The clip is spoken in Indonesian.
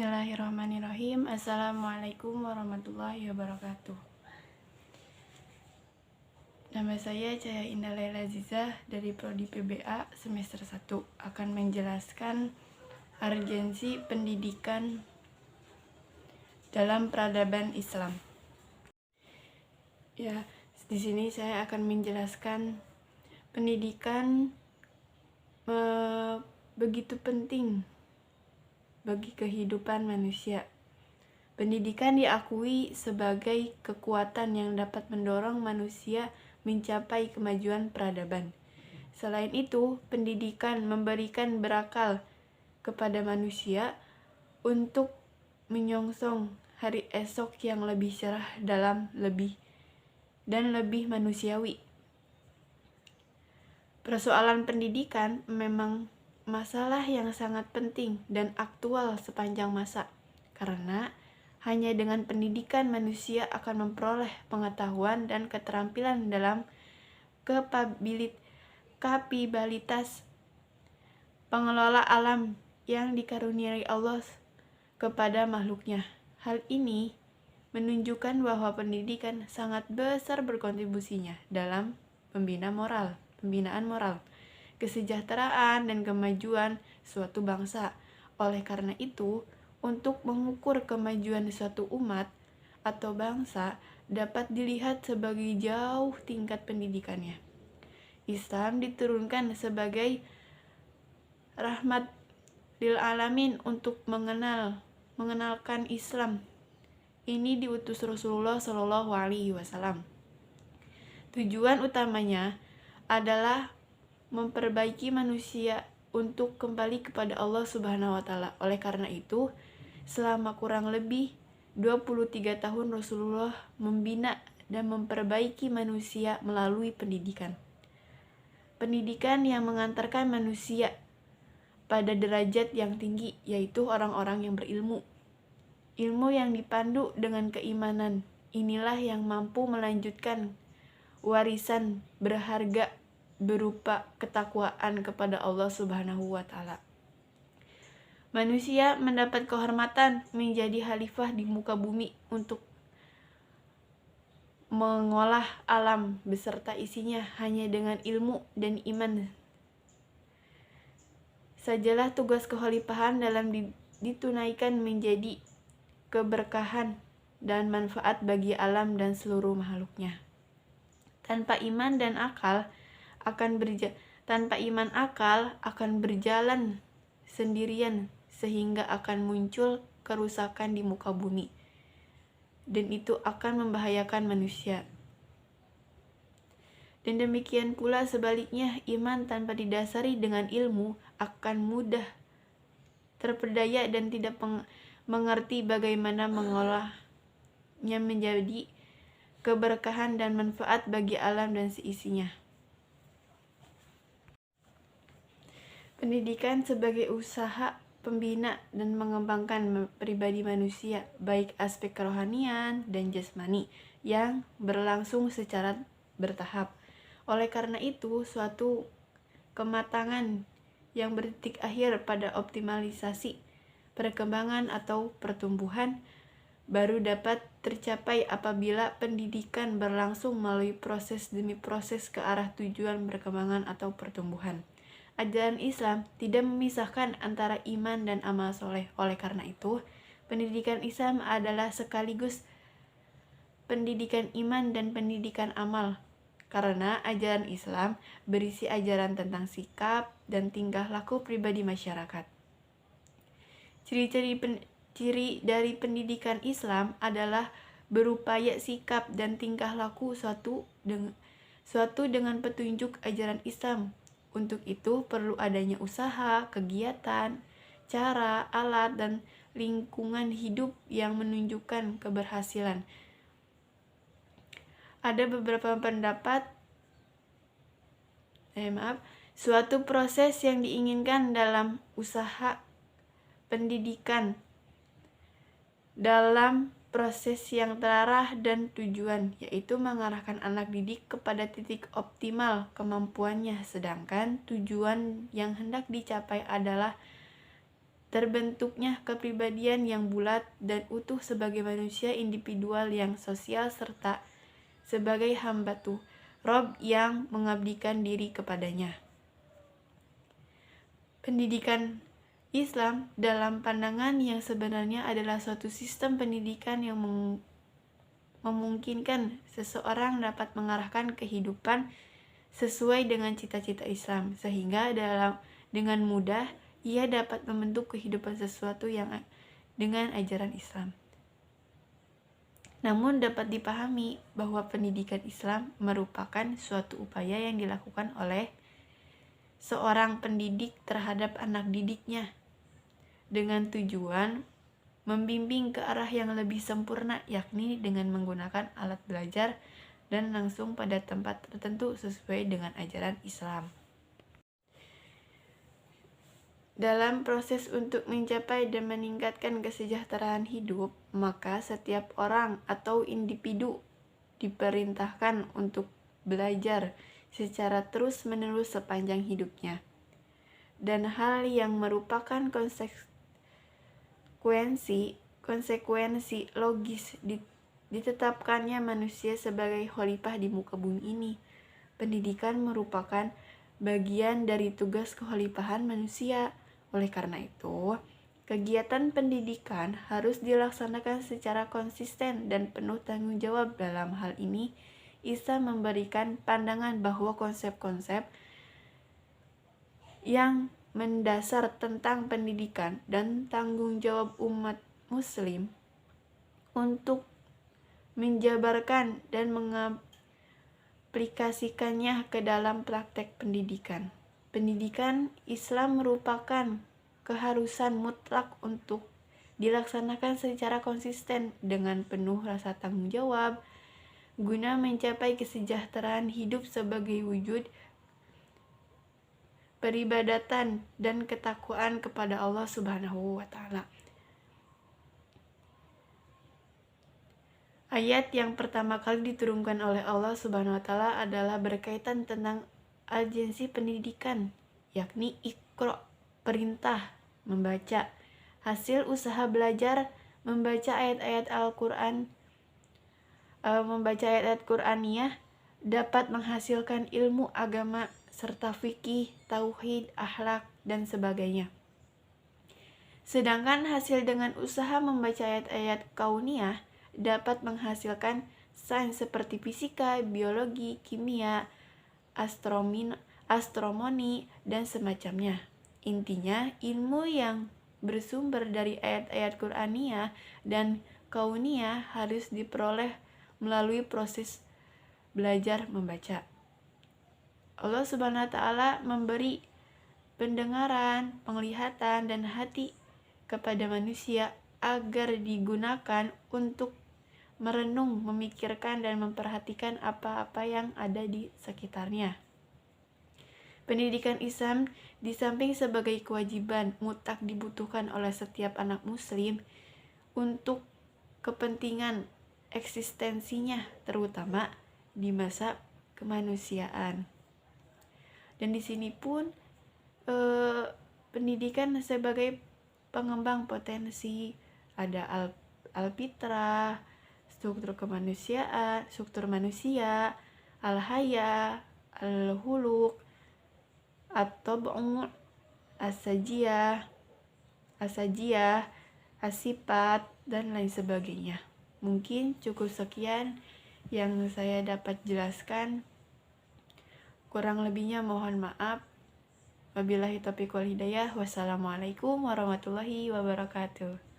Bismillahirrahmanirrahim. Assalamualaikum warahmatullahi wabarakatuh. Nama saya Cahaya Indah Laila Zizah dari Prodi PBA semester 1 akan menjelaskan urgensi pendidikan dalam peradaban Islam. Ya, di sini saya akan menjelaskan pendidikan begitu penting bagi kehidupan manusia. Pendidikan diakui sebagai kekuatan yang dapat mendorong manusia mencapai kemajuan peradaban. Selain itu, pendidikan memberikan berakal kepada manusia untuk menyongsong hari esok yang lebih cerah dan lebih manusiawi. Persoalan pendidikan memang masalah yang sangat penting dan aktual sepanjang masa, karena hanya dengan pendidikan manusia akan memperoleh pengetahuan dan keterampilan dalam kapabilitas pengelola alam yang dikaruniai Allah kepada makhluknya. Hal ini menunjukkan bahwa pendidikan sangat besar berkontribusinya dalam pembinaan moral, kesejahteraan, dan kemajuan suatu bangsa. Oleh karena itu, untuk mengukur kemajuan suatu umat atau bangsa dapat dilihat sebagai jauh tingkat pendidikannya. Islam diturunkan sebagai rahmat lil alamin untuk mengenalkan Islam. Ini diutus Rasulullah Shallallahu Alaihi Wasallam. Tujuan utamanya adalah memperbaiki manusia untuk kembali kepada Allah Subhanahu wa taala. Oleh karena itu, selama kurang lebih 23 tahun Rasulullah membina dan memperbaiki manusia melalui pendidikan. Pendidikan yang mengantarkan manusia pada derajat yang tinggi, yaitu orang-orang yang berilmu. Ilmu yang dipandu dengan keimanan, inilah yang mampu melanjutkan warisan berharga berupa ketakwaan kepada Allah Subhanahu wa taala. Manusia mendapat kehormatan menjadi khalifah di muka bumi untuk mengolah alam beserta isinya hanya dengan ilmu dan iman. Sajalah tugas kekhalifahan dalam ditunaikan menjadi keberkahan dan manfaat bagi alam dan seluruh makhluknya. Tanpa iman akan berjalan sendirian sehingga akan muncul kerusakan di muka bumi, dan itu akan membahayakan manusia. Dan demikian pula sebaliknya, iman tanpa didasari dengan ilmu akan mudah terpedaya dan tidak mengerti bagaimana mengolahnya menjadi keberkahan dan manfaat bagi alam dan seisinya. Pendidikan sebagai usaha pembina dan mengembangkan pribadi manusia, baik aspek kerohanian dan jasmani, yang berlangsung secara bertahap. Oleh karena itu, suatu kematangan yang bertitik akhir pada optimalisasi perkembangan atau pertumbuhan baru dapat tercapai apabila pendidikan berlangsung melalui proses demi proses ke arah tujuan perkembangan atau pertumbuhan. Ajaran Islam tidak memisahkan antara iman dan amal soleh. Oleh karena itu, pendidikan Islam adalah sekaligus pendidikan iman dan pendidikan amal. Karena ajaran Islam berisi ajaran tentang sikap dan tingkah laku pribadi masyarakat. Ciri dari pendidikan Islam adalah berupaya sikap dan tingkah laku suatu dengan petunjuk ajaran Islam. Untuk itu perlu adanya usaha, kegiatan, cara, alat, dan lingkungan hidup yang menunjukkan keberhasilan. Ada beberapa pendapat, suatu proses yang diinginkan dalam usaha pendidikan dalam proses yang terarah dan tujuan, yaitu mengarahkan anak didik kepada titik optimal kemampuannya, sedangkan tujuan yang hendak dicapai adalah terbentuknya kepribadian yang bulat dan utuh sebagai manusia individual yang sosial serta sebagai hamba Rob yang mengabdikan diri kepadanya. Pendidikan Islam dalam pandangan yang sebenarnya adalah suatu sistem pendidikan yang memungkinkan seseorang dapat mengarahkan kehidupan sesuai dengan cita-cita Islam, sehingga dengan mudah ia dapat membentuk kehidupan sesuatu yang dengan ajaran Islam. Namun dapat dipahami bahwa pendidikan Islam merupakan suatu upaya yang dilakukan oleh seorang pendidik terhadap anak didiknya dengan tujuan membimbing ke arah yang lebih sempurna, yakni dengan menggunakan alat belajar dan langsung pada tempat tertentu sesuai dengan ajaran Islam. Dalam proses untuk mencapai dan meningkatkan kesejahteraan hidup, maka setiap orang atau individu diperintahkan untuk belajar secara terus-menerus sepanjang hidupnya. Dan hal yang merupakan konsekuensi logis ditetapkannya manusia sebagai khalifah di muka bumi ini. Pendidikan merupakan bagian dari tugas kekhalifahan manusia. Oleh karena itu, kegiatan pendidikan harus dilaksanakan secara konsisten dan penuh tanggung jawab. Dalam hal ini, Isa memberikan pandangan bahwa konsep-konsep yang mendasar tentang pendidikan dan tanggung jawab umat muslim untuk menjabarkan dan mengaplikasikannya ke dalam praktek pendidikan. Pendidikan Islam merupakan keharusan mutlak untuk dilaksanakan secara konsisten dengan penuh rasa tanggung jawab guna mencapai kesejahteraan hidup sebagai wujud peribadatan dan ketakwaan kepada Allah Subhanahu wa taala. Ayat yang pertama kali diturunkan oleh Allah Subhanahu wa taala adalah berkaitan tentang agensi pendidikan, yakni Iqra, perintah membaca. Hasil usaha belajar membaca ayat-ayat Al-Qur'an, membaca ayat-ayat Qur'aniyah dapat menghasilkan ilmu agama serta fikih, tauhid, akhlak, dan sebagainya. Sedangkan hasil dengan usaha membaca ayat-ayat kauniyah dapat menghasilkan sains seperti fisika, biologi, kimia, astronomi, dan semacamnya. Intinya, ilmu yang bersumber dari ayat-ayat Qur'aniyah dan kauniyah harus diperoleh melalui proses belajar membaca. Allah Subhanahu wa taala memberi pendengaran, penglihatan, dan hati kepada manusia agar digunakan untuk merenung, memikirkan, dan memperhatikan apa-apa yang ada di sekitarnya. Pendidikan Islam di samping sebagai kewajiban mutlak dibutuhkan oleh setiap anak muslim untuk kepentingan eksistensinya, terutama di masa kemanusiaan. Dan di sini pun pendidikan sebagai pengembang potensi, ada alfitrah, struktur kemanusiaan, struktur manusia, al-haya, al-huluk, at-tab'u, as-sajiyah, as-sifat, dan lain sebagainya. Mungkin cukup sekian yang saya dapat jelaskan. Kurang lebihnya mohon maaf. Wabillahi taufiq wal hidayah. Wassalamualaikum warahmatullahi wabarakatuh.